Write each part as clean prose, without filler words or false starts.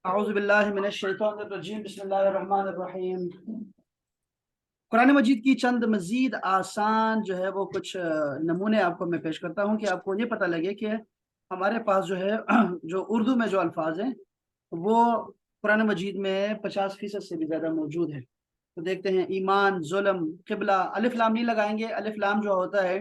اعوذ باللہ من الشیطان الرجیم بسم اللہ الرحمن الرحیم۔ قرآن مجید کی چند مزید آسان جو ہے وہ کچھ نمونے آپ کو میں پیش کرتا ہوں کہ آپ کو یہ پتہ لگے کہ ہمارے پاس جو ہے جو اردو میں جو الفاظ ہیں وہ قرآن مجید میں 50% سے بھی زیادہ موجود ہے۔ تو دیکھتے ہیں، ایمان، ظلم، قبلہ، الف لام نہیں لگائیں گے۔ الف لام جو ہوتا ہے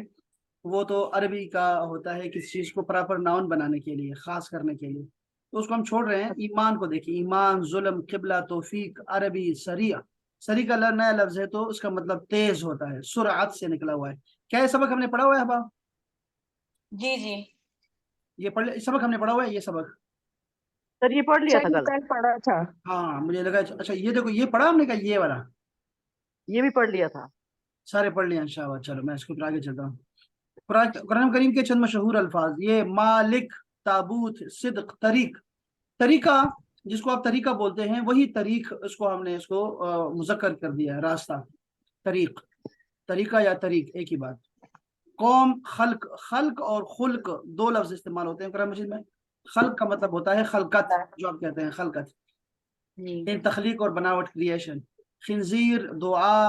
وہ تو عربی کا ہوتا ہے کسی چیز کو پراپر ناؤن بنانے کے لیے، خاص کرنے کے لیے، تو اس کو ہم چھوڑ رہے ہیں۔ ایمان کو دیکھیں، ایمان، ظلم، قبلہ، توفیق، عربی، سریع۔ سری کا نیا لفظ ہے تو اس کا مطلب تیز ہوتا ہے، سرعت سے نکلا ہوا ہے۔ کیا یہ سبق ہم نے پڑھا ہوا ہے احباب؟ جی جی یہ سبق ہم نے پڑھا ہوا ہے، یہ سبق؟ سر یہ پڑھ لیا تھا یہ کل کل پڑھا تھا۔ ہاں مجھے لگا اچھا یہ دیکھو، یہ پڑھا ہم نے، کہا یہ والا یہ بھی پڑھ لیا تھا۔ سارے پڑھ لیا انشاءاللہ۔ چلو میں اس کو پھر آگے چلتا ہوں۔ قرآن کریم کے چند مشہور الفاظ، یہ مالک، تابوت، صدق، طریق۔ طریقہ جس کو آپ طریقہ بولتے ہیں وہی طریق، اس کو ہم نے اس کو مذکر کر دیا ہے، راستہ، طریق۔ طریقہ یا طریق ایک ہی بات۔ قوم، خلق۔ خلق اور خلق دو لفظ استعمال ہوتے ہیں قرآن مجید میں۔ خلق کا مطلب ہوتا ہے خلقت، جو آپ کہتے ہیں خلقت، ایک تخلیق اور بناوٹ، کریشن۔ خنزیر، دعا،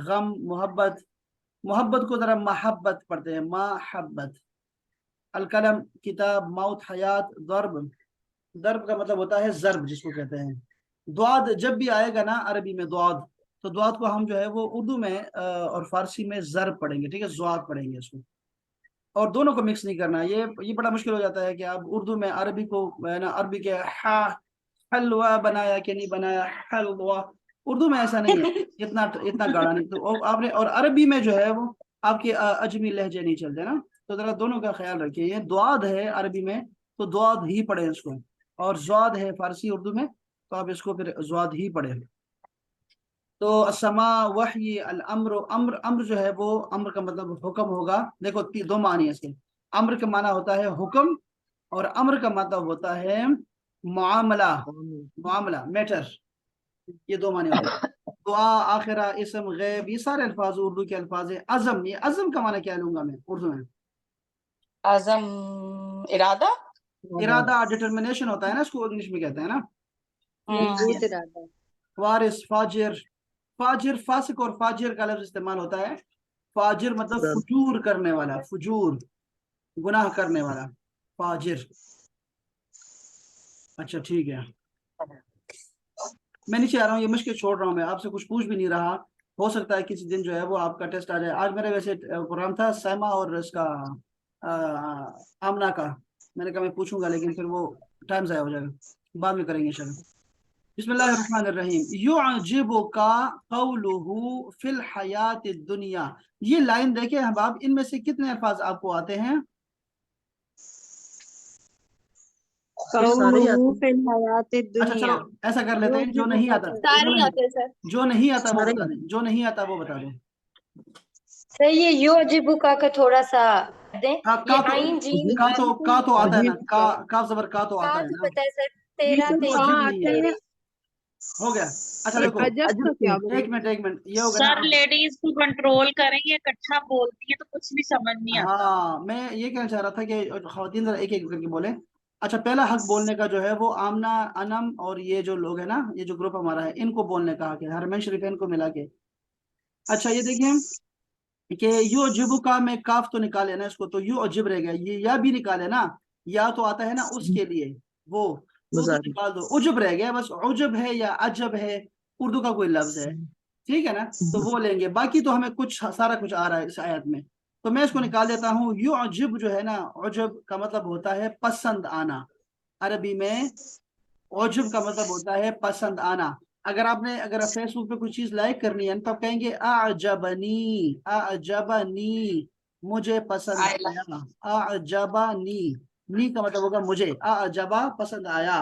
غم، محبت۔ محبت کو ذرا محبت پڑھتے ہیں، محبت۔ القلم، کتاب، موت، حیات، ضرب۔ ضرب کا مطلب ہوتا ہے ضرب، جس کو کہتے ہیں۔ دعاد جب بھی آئے گا نا عربی میں دعاد، تو دعاد کو ہم جو ہے وہ اردو میں اور فارسی میں ضرب پڑھیں گے، ٹھیک ہے، زواد پڑھیں گے اس کو، اور دونوں کو مکس نہیں کرنا۔ یہ بڑا مشکل ہو جاتا ہے کہ آپ اردو میں عربی کو نا، عربی کے حلوہ بنایا کہ نہیں بنایا، حلوہ۔ اردو میں ایسا نہیں ہے، اتنا گاڑا نہیں۔ تو آپ نے، اور عربی میں جو ہے وہ آپ کے اجمی لہجے نہیں چلتے نا، تو ذرا دونوں کا خیال رکھیے۔ یہ دعاد ہے عربی میں تو دعاد ہی پڑھیں اس کو، اور زواد ہے فارسی اردو میں تو آپ اس کو پھر زواد ہی پڑھیں۔ تو السماء، وحی، الامر۔ امر جو ہے وہ، امر کا مطلب حکم ہوگا۔ دیکھو دو معنی ہے اس کے۔ امر کا معنی ہوتا ہے حکم، اور امر کا مطلب ہوتا ہے معاملہ، معاملہ، میٹر۔ یہ دو معنی ہوتے ہیں۔ دعا، آخرہ، اسم، غیب، یہ سارے الفاظ اردو کے الفاظ ہیں۔ عزم، یہ عزم کا معنی کیا لوں گا میں اردو میں؟ عزم، ارادہ، ارادہ، ڈٹرمنیشن ہوتا ہے نا، اس کو انگلش میں کہتے ہیں نا۔ مضبوط ارادہ۔ وارث، فاجر۔ فاجر، فاسق اور فاجر کا لفظ استعمال ہوتا ہے۔ فاجر مطلب فجور کرنے والا، فجور، گناہ کرنے والا، فاجر۔ اچھا ٹھیک ہے، میں نیچے آ رہا ہوں، یہ مشکل چھوڑ رہا ہوں، میں آپ سے کچھ پوچھ بھی نہیں رہا۔ ہو سکتا ہے کسی دن جو ہے وہ آپ کا ٹیسٹ آ جائے۔ آج میرے ویسے پروگرام تھا سیما اور اس کا آمنہ کا، میں نے کہا میں پوچھوں گا لیکن پھر وہ ٹائم ضائع ہو جائے گا، بعد میں کریں گے انشاءاللہ۔ بسم اللہ الرحمن الرحیم۔ یعجبک قولہ فی الحیات الدنیا۔ یہ لائن دیکھیں احباب، ان میں سے کتنے الفاظ آپ کو آتے ہیں؟ قولہ فی الحیات اچھا چلو الدنیا۔ ایسا کر لیتے ہیں، جو نہیں آتا، سارے آتے سر۔ جو نہیں آتا وہ بتا دیں، جو نہیں آتا وہ بتا دیں۔ سر یہ یعجبو کا تھوڑا سا دیں، کا یہ عین جیم تو آتا ہے نا، کا زبر کا تو آتا کا ہے تو نا، پتہ ہے سر، تیرا وہ تیری عجیب نہیں ہے۔ تیرے۔ ہو گیا۔ اچھا دیکھو، ایک منٹ یہ ہوگا سر نا۔ لیڈیز کو کنٹرول کریں، یہ اکٹھا بولتی ہے تو کچھ بھی سمجھ نہیں آتا۔ ہاں میں یہ کہنا چاہ رہا تھا کہ خواتین ذرا ایک ایک کر کے بولیں۔ اچھا پہلا حق بولنے کا جو ہے وہ آمنہ، انم اور یہ جو لوگ ہیں نا، یہ جو گروپ ہمارا ہے، ان کو بولنے کا حق ہے، حرمین شریفین کو ملا کے۔ اچھا یہ دیکھیں کہ یو عجبو کا میں کاف تو نکالے نا اس کو، تو یو عجب رہ گیا، یہ یا بھی نکالے نا، یا تو آتا ہے نا اس کے لیے، وہ تو نکال دو، عجب رہ گیا، بس عجب ہے یا عجب ہے، اردو کا کوئی لفظ ہے، ٹھیک ہے نا، تو وہ لیں گے۔ باقی تو ہمیں سارا کچھ آ رہا ہے اس آیت میں، تو میں اس کو نکال دیتا ہوں۔ یعجب جو ہے نا، عجب کا مطلب ہوتا ہے پسند آنا، عربی میں عجب کا مطلب ہوتا ہے پسند آنا۔ اگر آپ فیس بک پہ کوئی چیز لائک کرنی ہے تو آپ کہیں گے اعجبنی، اعجبنی، مجھے پسند آیا، اعجبنی، نی کا مطلب ہوگا مجھے، اعجبا پسند آیا،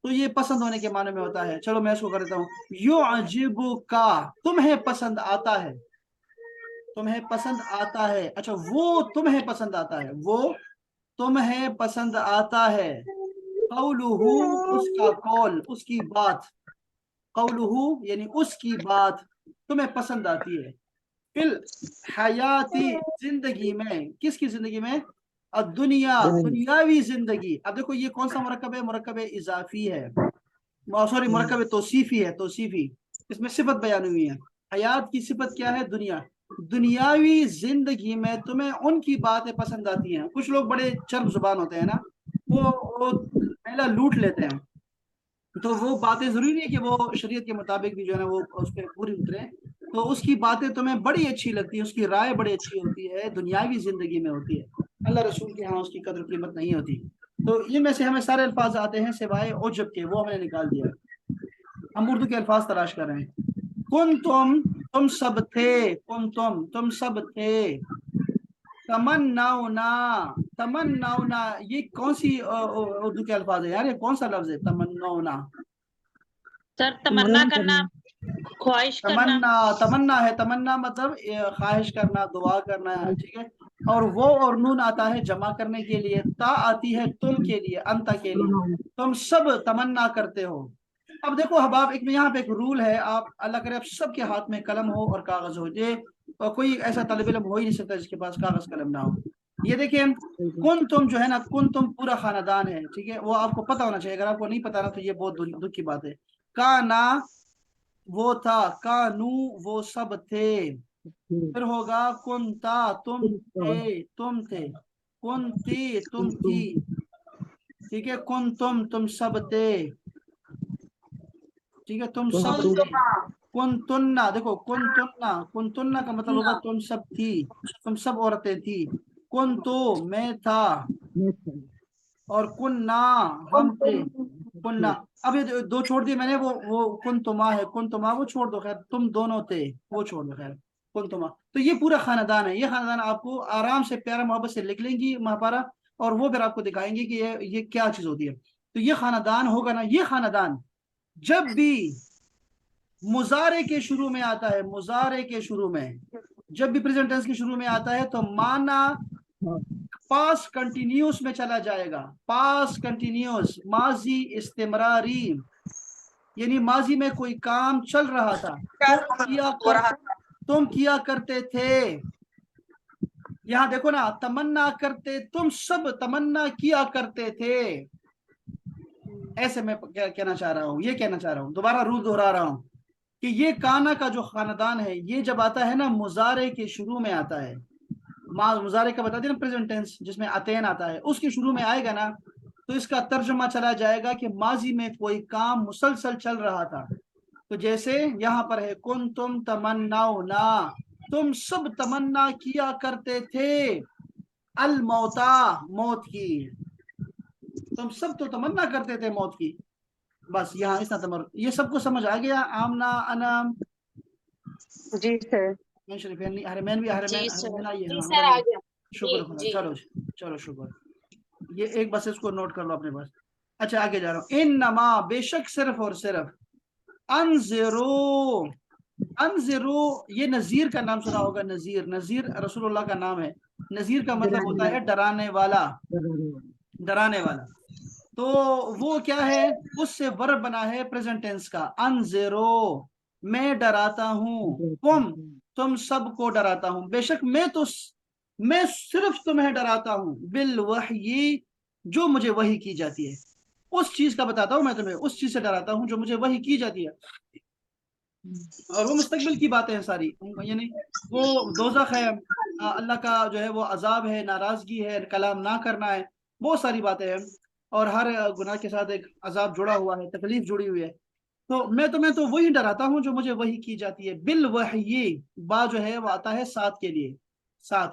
تو یہ پسند ہونے کے معنی میں ہوتا ہے۔ چلو میں اس کو کر دیتا ہوں۔ یعجبکا، تمہیں پسند آتا ہے، تمہیں پسند آتا ہے۔ اچھا وہ تمہیں پسند آتا ہے، وہ تمہیں پسند آتا ہے۔ قولہ، اس کا قول، اس کی بات، قولہ یعنی اس کی بات تمہیں پسند آتی ہے۔ فی الحیاتی، زندگی میں، کس کی زندگی میں؟ الدنیا، دنیاوی زندگی۔ اب دیکھو یہ کون سا مرکب ہے؟ مرکب اضافی ہے، सॉरी मुरक्कब तौसीफी है, तौसीफी, इसमें सिफत बयान हुई है। हयात की सिफत क्या है? दुनिया। दुनियावी जिंदगी में तुम्हें उनकी बातें पसंद आती हैं। कुछ लोग बड़े चर्ब जुबान होते हैं ना, वो पहला लूट लेते हैं, तो वो बातें जरूरी नहीं है कि वो शरीयत के मुताबिक भी जो है ना वो उस पर पूरी उतरे। तो उसकी बातें तुम्हें बड़ी अच्छी लगती है, उसकी राय बड़ी अच्छी होती है, दुनियावी जिंदगी में होती है, अल्लाह रसूल के यहाँ उसकी कदर कीमत नहीं होती। तो इनमें से हमें सारे अल्फाज आते हैं सिवाय उजब के, वो हमने निकाल दिया। हम उर्दू के अल्फाज तलाश कर रहे हैं। तुम सब थे, तुम सब थे। तमन्नाउना, तमन्नाउना, ये कौन सी उर्दू के अल्फाज है यार? ये कौन सा लफ्ज है तमन्नाउना? सर तमन्ना करना, ख्वाहिश करना। तमन्ना, तमन्ना है, तमन्ना मतलब ख्वाहिश करना, दुआ करना, ठीक है। और वो और नून आता है जमा करने के लिए, ता आती है तुम के लिए, अंता के लिए। तुम सब तमन्ना करते हो। अब देखो अहबाब, एक यहाँ पे एक रूल है, आप अल्लाह करे आप सबके हाथ में कलम हो और कागज हो। ये कोई ऐसा तलब इल्म हो ही नहीं सकता जिसके पास कागज कलम ना हो। ये देखिए, कुन तुम जो है ना, कुन तुम पूरा खानदान है, ठीक है, वो आपको पता होना चाहिए। अगर आपको नहीं पता ना तो ये बहुत दुख की बात है। काना वो था, कानू वो सब थे, फिर होगा कुंता तुम थे, कुंती तुम थी, ठीक है, तुम सब थे, ठीक है, तुम सब थे। कुंतुन्ना, देखो कुंतुन्ना, कुंतुन्ना का मतलब होगा तुम सब थी, तुम सब औरतें थी। कुंतु मैं था, और कुन्ना हम थे, कुन्ना। अब ये दो छोड़ दिए मैंने, वो कुंतुमा है, कुंतुमा वो छोड़ दो, खैर तुम दोनों थे वो छोड़ दो, खैर कुंतुमा। तो ये पूरा खानदान है। ये खानदान आपको आराम से प्यारा मोहब्बत से लिख लेंगी महापारा, और वो फिर आपको दिखाएंगे कि ये क्या चीज होती है। तो ये खानदान होगा ना, ये खानदान जब भी मुजारे के शुरू में आता है, मुजारे के शुरू में, जब भी प्रेजेंट टेंस के शुरू में आता है तो माना पास कंटिन्यूस में चला जाएगा। पास कंटिन्यूस, माजी इस्तिमरारी, यानी माजी में कोई काम चल रहा था, तुम किया करते थे। यहां देखो ना, तमन्ना करते, तुम सब तमन्ना किया करते थे। ऐसे मैं क्या कहना चाह रहा हूँ, ये कहना चाह रहा हूँ, दोबारा रूल दोहरा रहा हूँ कि ये काना का जो खानदान है, ये जब आता है ना मुजारे के शुरू में आता है, मुजारे का बता दिया ना प्रेजेंट टेंस जिसमें अतैन आता है, उसके शुरू में आएगा ना, तो इसका तर्जुमा चला जाएगा कि माजी में कोई काम मुसलसल चल रहा था। तो जैसे यहाँ पर है कुन तुम तमन्नाउना, तुम सब तमन्ना किया करते थे, अल मौता, मौत की, तुम सब तो तमन्ना करते थे मौत की। बस यहाँ इतना तमर, ये सबको समझ आ गया? आमना, अनाम, जी सर। शरीफैन, हरमैन भी, हरमैन, जी सर, हरमैन आइए, जी हाँ, सर आ गया। शुक्र जी खुदा, जी चलो चलो शुक्र। ये एक बस इसको नोट कर लो अपने पास। अच्छा आगे जा रहा हूँ। इन नमा, बेशक सिर्फ और सिर्फ, अनज़िरू, अनज़िरू, ये नज़ीर का नाम सुना होगा, नज़ीर, नज़ीर रसूलुल्लाह का नाम है। नज़ीर का मतलब होता है डराने वाला, डराने वाला। तो वो क्या है, उससे वर्ब बना है प्रेजेंट टेंस का, अनज़िरू, मैं डराता हूँ, तुम सबको डराता हूँ, बेशक मैं सिर्फ तुम्हें डराता हूँ, बिल वही, जो मुझे वही की जाती है, उस चीज का बताता हूँ मैं तुम्हें, उस चीज से डराता हूँ जो मुझे वही की जाती है। और वो मुस्तकबिल की बातें हैं सारी, यानी वो दोजख है, अल्लाह का जो है वो अजाब है, नाराजगी है, कलाम ना करना है, बहुत सारी बातें हैं। और हर गुनाह के साथ एक अजाब जुड़ा हुआ है, तकलीफ जुड़ी हुई है। तो मैं तुम्हें तो वही डराता हूँ जो मुझे वही की जाती है। बिल वही, बा जो है वो आता है साथ के लिए, साथ,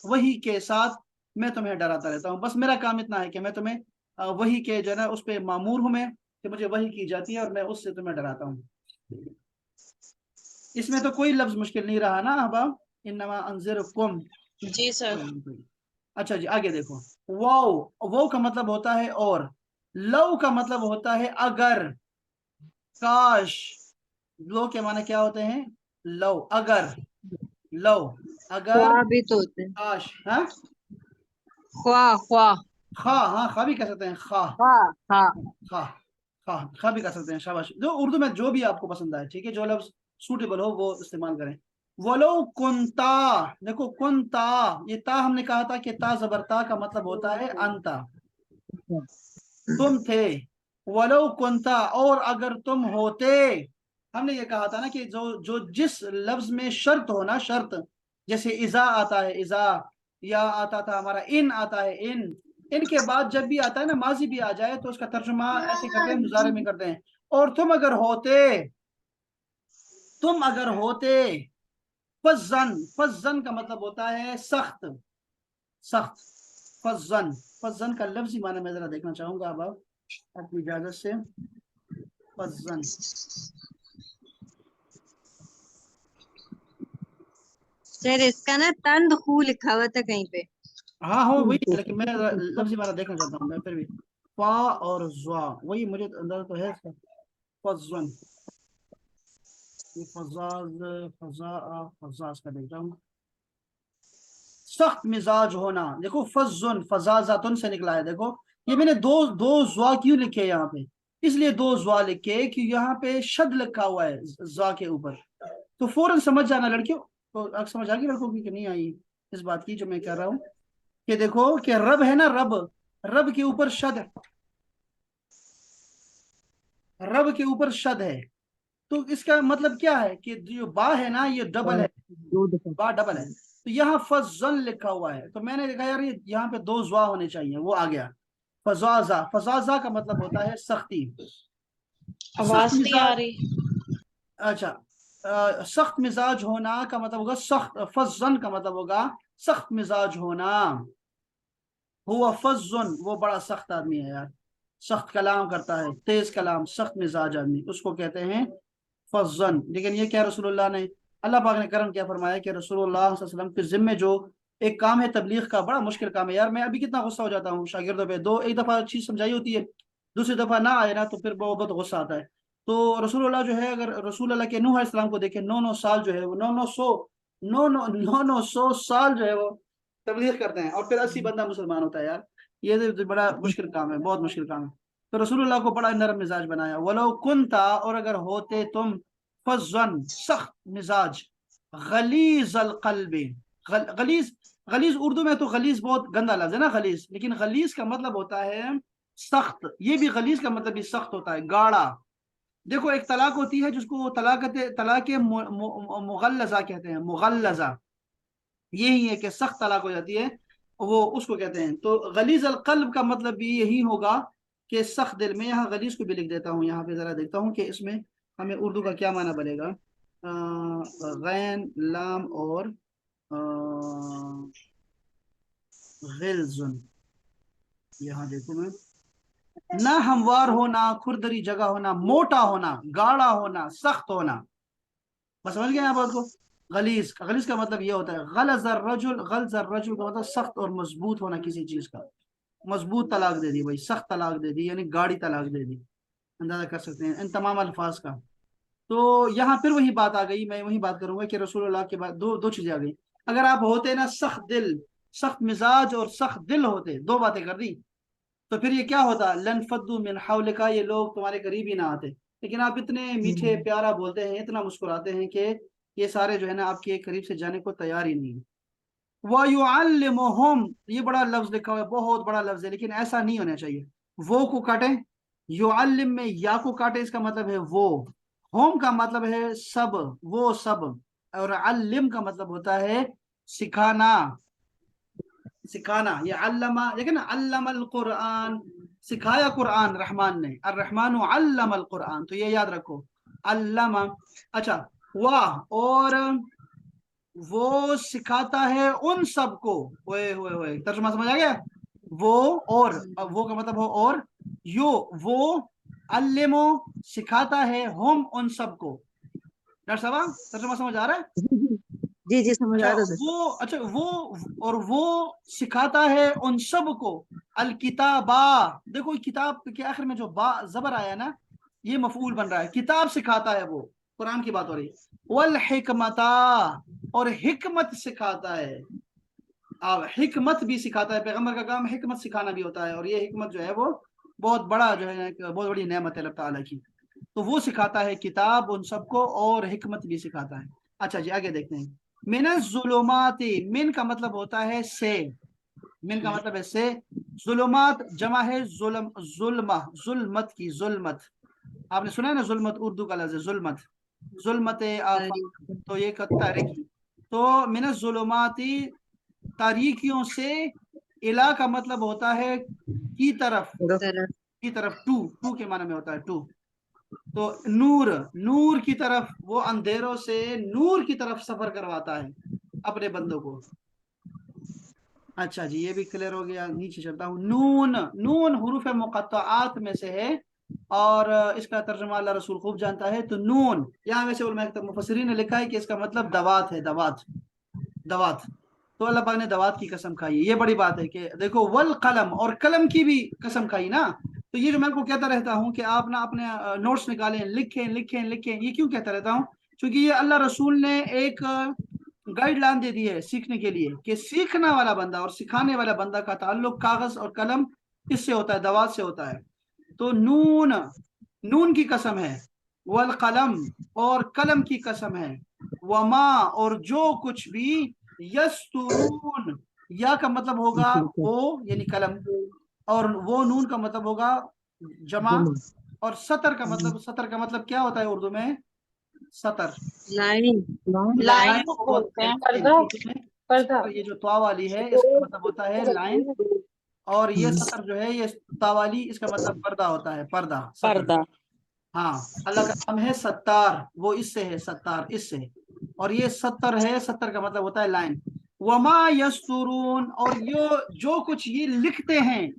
वही के साथ मैं तुम्हें डराता रहता हूँ। बस मेरा काम इतना है कि मैं तुम्हें वही के जो है ना उस पर मामूर हूँ मैं, कि मुझे वही की जाती है और मैं उससे तुम्हें डराता हूँ। इसमें तो कोई लफ्ज मुश्किल नहीं रहा ना अहबाब, इन्नमा अंज़िरुकुम। जी सर। अच्छा जी आगे देखो, वो का मतलब होता है और, लव का मतलब होता है अगर, काश, लो के माने क्या होते हैं? लव, अगर, लव, अगर, ख्वाह भी तो होते हैं, काश, हाँ, ख्वाह ख्वाह खा, हाँ खा भी कह सकते हैं, खा, हाँ हाँ। खा, खा भी कह सकते हैं, शाबाश। जो उर्दू में जो भी आपको पसंद आए, ठीक है, जो लफ्ज सूटेबल हो वो इस्तेमाल करें। वलो कुंता, देखो कुंता, ये ता हमने कहा था कि ता जबरता का मतलब होता है अंता, तुम थे, वलो कुंता, और अगर तुम होते। हमने ये कहा था ना कि जो जो जिस लफ्ज में शर्त हो ना, शर्त, जैसे इजा आता है, इजा, या आता था हमारा इन आता है, इनके बाद जब भी आता है ना माजी भी आ जाए तो उसका तर्जुमा ऐसे करते हैं, मुजारे में करते हैं। और तुम अगर होते, तुम अगर होते, फजन, फजन का मतलब होता है सख्त, सख्त, फजन, फजन का लफ्जी माना मैं जरा देखना चाहूंगा अब आपकी इजाजत से। फजन, सर इसका ना तंद खू लिखा हुआ था कहीं पे। हाँ हाँ वही है, लेकिन मैं जरा लफ्जी माना देखना चाहता हूँ मैं फिर भी। फा और ज़ा, वही मुझे अंदाजा तो है इसका। फजन, ये फजाज, फजा, फजाज का देखता हूँ। सख्त मिजाज होना, देखो फजन फजाजातुन से निकला है, देखो ये मैंने दो दो ज़ा क्यों लिखे यहाँ पे, इसलिए दो ज़ा लिखे कि यहाँ पे शद लिखा हुआ है ज़ा के ऊपर। तो फौरन समझ जाना लड़कियों, तो अब समझ आ गई लड़कों की कि नहीं आई इस बात की जो मैं कह रहा हूँ, कि देखो कि रब है ना, रब, रब के ऊपर शद, रब के ऊपर शद है। तो इसका मतलब क्या है कि जो बा है ना ये डबल है, बा डबल है। तो यहाँ फजल लिखा हुआ है, तो मैंने देखा यार ये यहाँ पे दो ज़ा होने चाहिए, वो आ गया फजाजा। फजाजा का मतलब होता है सख्ती, सख्त आवाज नहीं आ मिजाज। रही। अच्छा, सख्त मिजाज होना का मतलब होगा सख्त, फजन का मतलब होगा सख्त मिजाज होना। हुआ फजन, वो बड़ा सख्त आदमी है यार, सख्त कलाम करता है, तेज कलाम, सख्त मिजाज आदमी, उसको कहते हैं फजन। लेकिन ये क्या रसूलुल्लाह ने, अल्लाह पाक ने करम क्या फरमाया कि रसूलुल्लाह सल्लल्लाहु अलैहि वसल्लम के जिम्मे जो एक काम है तबलीग का, बड़ा मुश्किल काम है यार। मैं अभी कितना गुस्सा हो जाता हूँ शागिर्दों पे, दो एक दफा चीज समझाई होती है, दूसरी दफा ना आए ना तो फिर बहुत गुस्सा आता है। तो रसूलुल्लाह जो है, अगर रसूल अल्लाह के नूह अलैहिस्सलाम को देखें, 9 9 साल जो है वो, 9 9 सौ, 9 9 9 9 100 साल जो है वो तबलीग करते हैं, और फिर 80 बंदा मुसलमान होता है यार। ये तो बड़ा मुश्किल काम है, बहुत मुश्किल काम है। तो रसूलुल्लाह को बड़ा नरम मिजाज बनाया, वलो कुंता, और अगर होते तुम, फजन सख्त मिजाज, गलीज अल कल्बी, गलीज, गलीज उर्दू में तो गलीज बहुत गंदा लफ्ज है ना गलीज, लेकिन गलीज का मतलब होता है सख्त, ये भी गलीज का मतलब भी सख्त होता है, गाढ़ा। देखो एक तलाक होती है जिसको तलाक मुगल्लजा कहते हैं, मुगल्लजा यही है कि सख्त तलाक हो जाती है, वो उसको कहते हैं। तो गलीज अल कल्ब का मतलब भी यही होगा कि सख्त दिल में। यहाँ गलीज को भी लिख देता हूँ, यहाँ पे जरा देखता हूँ कि इसमें हमें उर्दू का क्या माना बनेगा। गैन लाम और गिल्जुन, यहाँ देखो मैं, ना हमवार होना, खुरदरी जगह होना, मोटा होना, गाढ़ा होना, सख्त होना, बस समझ गए आप बात को। गलीज, गलीज का मतलब ये होता है, गलजर रजुल, गलजर रजुल का मतलब सख्त और मजबूत होना किसी चीज का। मजबूत तलाक दे दी भाई, सख्त तलाक दे दी, यानी गाढ़ी तलाक दे दी, अंदाजा कर सकते हैं इन तमाम अल्फाज का। तो यहाँ फिर वही बात आ गई, मैं वही बात करूंगा कि रसूलुल्लाह के बाद दो दो चीजें आ गई। अगर आप होते ना सख्त दिल, सख्त मिजाज और सख्त दिल होते, दो बातें कर दी, तो फिर ये क्या होता, लन फद्दू मिन हौलिका, ये लोग तुम्हारे करीब ही ना आते। लेकिन आप इतने मीठे प्यारा बोलते हैं, इतना मुस्कुराते हैं कि ये सारे जो है ना आपके करीब से जाने को तैयार ही नहीं है। वयुअल्लिमुहुम, ये बड़ा लफ्ज लिखा हुआ है, बहुत बड़ा लफ्ज है, लेकिन ऐसा नहीं होना चाहिए। वो को काटे, युअल्लिम में या को काटे, इसका मतलब है वो, होम का मतलब है सब, वो सब, और अल्लिम का मतलब होता है सिखाना, सिखाना। ये अल्लमा, देखिए ना, अल्लमल कुरान, सिखाया कुरान रहमान ने, अर्रहमान अल्लमल कुरान, तो ये याद रखो, अल्लमा। अच्छा, वाह, और वो सिखाता है उन सबको, ओए होए होए, तर्जुमा समझ आ गया। वो, और अब वो का मतलब हो, और यो, वो अल्लिमो सिखाता है, हम उन सबको। डॉक्टर साहब तर्जुमा समझ आ रहा है। जी जी समझ आ अच्छा रहा था। वो, अच्छा वो, और वो सिखाता है उन सबको, अल किताबा, देखो किताब के आखिर में जो बा जबर आया ना, ये मफूल बन रहा है, किताब सिखाता है वो, कुरान की बात हो रही। वल हिकमता, और हिकमत सिखाता है। अब हिकमत भी सिखाता है, पैगंबर का काम हिकमत सिखाना भी होता है, और ये हिकमत जो है वो बहुत बड़ा जो है, बहुत बड़ी नेमत है अल्लाह ताला की। तो वो सिखाता है किताब उन सबको, और हिकमत भी सिखाता है। अच्छा जी आगे देखते हैं। मिन जुलुमाती, मिन का मतलब होता है से, मिन का मतलब है से, जुलुमात जमा है जुलम, जुल्मा, जुल्मत की, जुल्मत। आपने सुना है ना जुल्मत, उर्दू का लफ्ज़ है जुल्मत, जुल्मत आफाक, तो ये तारीकी। तो मिन जुलुमाती, तारीकियों से, इला का मतलब होता है की तरफ, तरफ की तरफ, टू के माने में होता है टू। तो नूर, नूर की तरफ, वो अंधेरों से नूर की तरफ सफर करवाता है अपने बंदों को। अच्छा जी, ये भी क्लियर हो गया। नीचे चलता हूँ। नून, नून हुरूफ मुक़त्तआत में से है और इसका तर्जुमा अल्लाह रसूल खूब जानता है। तो नून यहाँ वैसे मुफस्सिरीन ने लिखा है कि इसका मतलब दवात है, दवात, दवात। तो अल्लाह पाक ने दवात की कसम खाई। ये बड़ी बात है कि देखो, वल कलम, और कलम की भी कसम खाई ना। तो ये जो मैं आपको कहता रहता हूँ कि आप ना अपने नोट्स निकालें, लिखें लिखें लिखें, ये क्यों कहता रहता हूँ? क्योंकि ये अल्लाह रसूल ने एक गाइडलाइन दे दी है सीखने के लिए कि सीखने वाला बंदा और सिखाने वाला बंदा का ताल्लुक कागज और कलम किससे होता है? दवात से होता है। तो नून, नून की कसम है, वल कलम, और कलम की कसम है, वमा, और जो कुछ भी, यस्तुरून, या का मतलब होगा वो यानी कलम, और वो नून का मतलब होगा जमा, और सतर का मतलब, सतर का मतलब क्या होता है उर्दू में? सतर, लाइन लाइन को बोलते हैं। पर्दा। ये जो तवा वाली है इसका मतलब होता है लाइन, और ये सतर जो है, ये तावाली, इसका मतलब पर्दा होता है, पर्दा, सतर। पर्दा। हाँ, अल्लाह का नाम है सत्तार, वो इससे है, सत्तार इससे, और ये सत्तर है, सत्तर का मतलब होता है लाइन। वमा यस्तुरून, और ये जो कुछ ये लिखते हैं,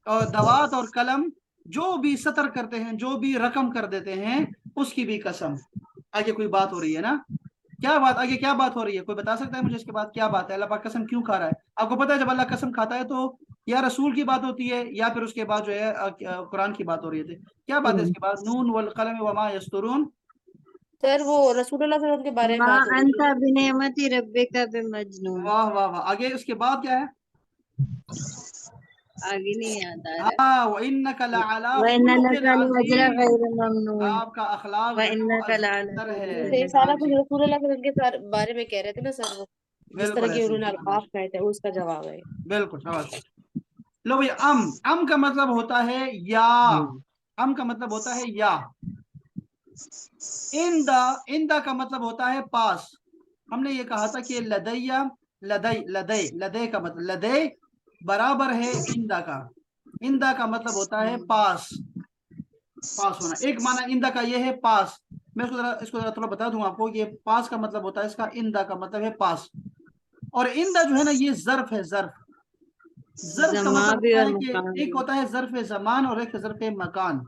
और दवात और कलम जो भी सतर करते हैं, जो भी रकम कर देते हैं, उसकी भी कसम। आगे कोई बात हो रही है ना? क्या बात, आगे क्या बात हो रही है? कोई बता सकता है मुझे इसके बाद क्या बात है? अल्लाह पाक कसम क्यों खा रहा है? आपको पता है जब अल्लाह कसम खाता है तो या रसूल की बात होती है या फिर उसके बाद जो है कुरान की बात हो रही है। क्या बात है इसके बाद? नून वल कलम वमा यस्तुरून। सर वो रसूलुल्लाह सल्लल्लाहु अलैहि वसल्लम के बारे में मा बात हो रही अंता है। बिनेमति रब्बिका बिमजनून। वाह वाह वाह। आगे उसके बाद क्या है? आगे नहीं याद आ रहा। हाँ, व इन्नका लअला व इन्ना खुलुक़िन लका लअज्र अज़ीम, गैर ममनून आपका अखलाक व जो है वो इन्नका लअला अज़ीम है। तो ये खुलुक़िन सारा हाँ कुछ जी, रसूलुल्लाह सल्लल्लाहु अलैहि वसल्लम के बारे में कह रहे थे ना सर, वो जिस तरह बिल्कुल के ऐसे ही, उन्होंने शाबाश, अल्काफ कहे थे उसका जवाब है। बिल्कुल शाबाश। लो भाई, अम का मतलब होता है या, अम का मतलब होता है या। इंदा का मतलब होता है पास। हमने ये कहा था कि लदैया, लदई, लदई, लदे का मतलब, लदे बराबर है इंदा का। इंदा का मतलब होता है पास, पास होना। एक माना इंदा का ये है पास। मैं इसको जरा थोड़ा बता दूं आपको। ये पास का मतलब होता है इसका, इंदा का मतलब है पास। और इंदा जो है ना, ये जर्फ है, जर्फ। जर्फ का जमा मतलब भी होता और है मकान कि एक भी। होता है जर्फ जमान और एक जर्फ मकान।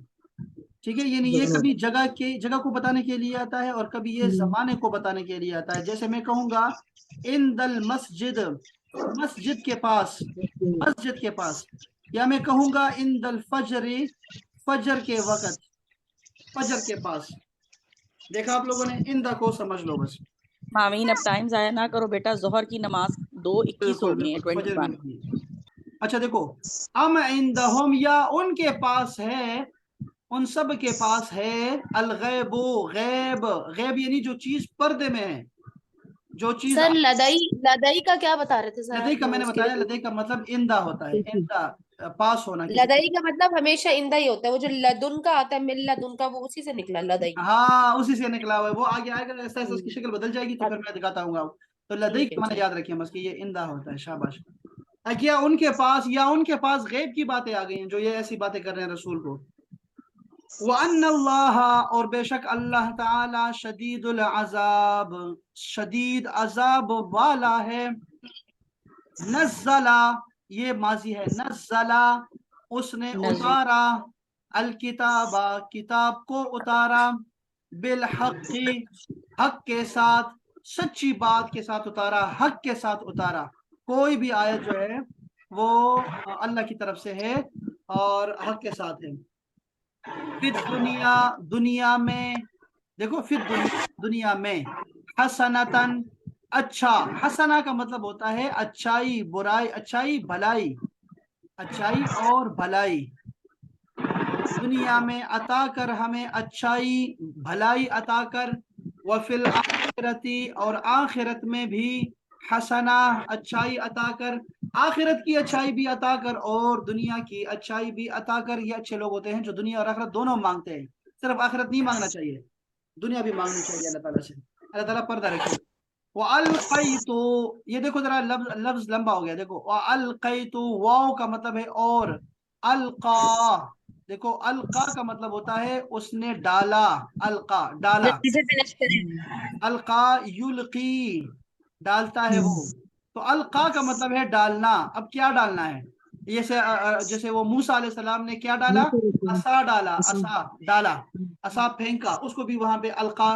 ठीक है, यानी ये कभी जगह को बताने के लिए आता है और कभी ये जमाने को बताने के लिए आता है। जैसे मैं कहूंगा इंदल मस्जिद, मस्जिद के पास, मस्जिद के पास। या मैं कहूंगा इंदल फजरी, फजर के वक्त, फजर के पास। देखा आप लोगों ने? इंदा को समझ लो बस। मामीन अब टाइम जाया ना करो बेटा, जोहर की नमाज 2:21 हो बिल्कुल गई है, बिल्कुल, फजर भी 21। नहीं है। अच्छा देखो, अम इंदहुम, या उनके पास है, उन सब के पास है, अलगैबो, गैब, गैब यानी जो चीज पर्दे में है, जो चीज। सर लदई, लदई का क्या बता रहे थे सर लदई आप का मैंने उसके बताया, लिए? लदई का मतलब इंदा होता है, इंदा, पास होना किसी। लदई का मतलब हमेशा इंदा ही होता है, वो जो लदुन का आता है, मिल लदुन का, वो उसी से निकला लदई। हाँ, उसी से निकला हुआ है वो। आगे आएगा ऐसा ऐसा, उसकी हम्म, शक्ल बदल जाएगी तो फिर मैं दिखाता हूँ आपको। तो लदई ठीक है का मैंने ठीक। याद रखिए बस कि ये इंदा होता है। शाबाश। क्या उनके पास, या उनके पास गैब की बातें आ गई हैं, जो ये ऐसी बातें कर रहे हैं रसूल को। वअन्नल्लाह, और बेशक अल्लाह ताला, शदीदुल अजाब, शदीद अजाब वाला है। नज़्ज़ला, ये माजी है, नज़्ज़ला, उसने नजर उतारा, अल किताबा, किताब को उतारा, बिल हक़ी, हक के साथ, सच्ची बात के साथ उतारा, हक के साथ उतारा। कोई भी आयत जो है वो अल्लाह की तरफ से है और हक के साथ है। फिर दुनिया, दुनिया में, देखो फिर दुनिया, दुनिया में, हसनतन, अच्छा। हसना का मतलब होता है अच्छाई, बुराई, अच्छाई भलाई, अच्छाई और भलाई। दुनिया में अता कर, हमें अच्छाई भलाई अता कर। वफिल आखिरती, और आखिरत में भी, हसना अच्छाई अता कर। आखिरत की अच्छाई भी अता कर और दुनिया की अच्छाई भी अता कर। ये अच्छे लोग होते हैं जो दुनिया और आखिरत दोनों मांगते हैं। सिर्फ आखिरत नहीं मांगना चाहिए, दुनिया भी मांगनी चाहिए अल्लाह ताला से। अल्लाह ताला पर्दा रखे। तो ये देखो जरा, लफ्ज लफ्ज लंबा हो गया। देखो तो वाव का मतलब है और, अलका, देखो अलका का मतलब होता है उसने डाला, अलका डाला, जल्दी से फिनिश करें। अलका युल्की डालता है वो। तो अलका का मतलब है डालना। अब क्या डालना है, जैसे वो मूसा अलैहि सलाम ने क्या डाला, असा डाला, असा डाला, असा फेंका, उसको भी वहां पे अलका